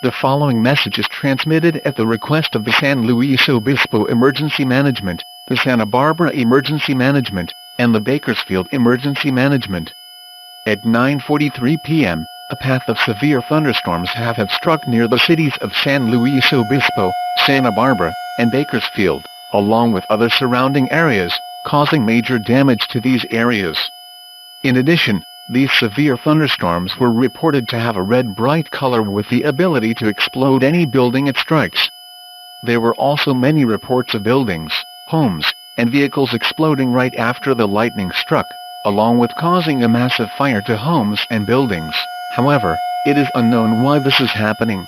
The following message is transmitted at the request of the San Luis Obispo Emergency Management, the Santa Barbara Emergency Management, and the Bakersfield Emergency Management. At 9:43 p.m., a path of severe thunderstorms have struck near the cities of San Luis Obispo, Santa Barbara, and Bakersfield, along with other surrounding areas, causing major damage to these areas. In addition, these severe thunderstorms were reported to have a red bright color with the ability to explode any building it strikes. There were also many reports of buildings, homes, and vehicles exploding right after the lightning struck, along with causing a massive fire to homes and buildings. However, it is unknown why this is happening.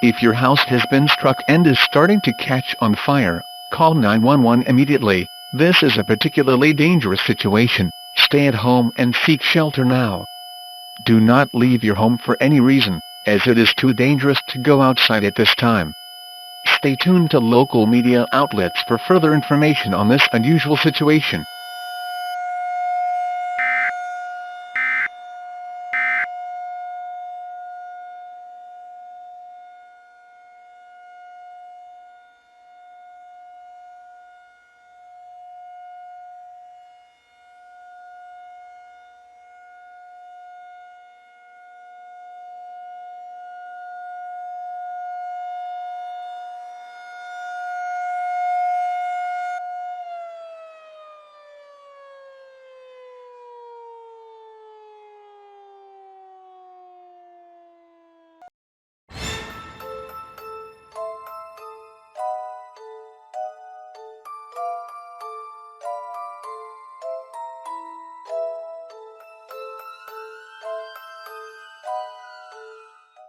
If your house has been struck and is starting to catch on fire, call 911 immediately. This is a particularly dangerous situation. Stay at home and seek shelter now. Do not leave your home for any reason, as it is too dangerous to go outside at this time. Stay tuned to local media outlets for further information on this unusual situation.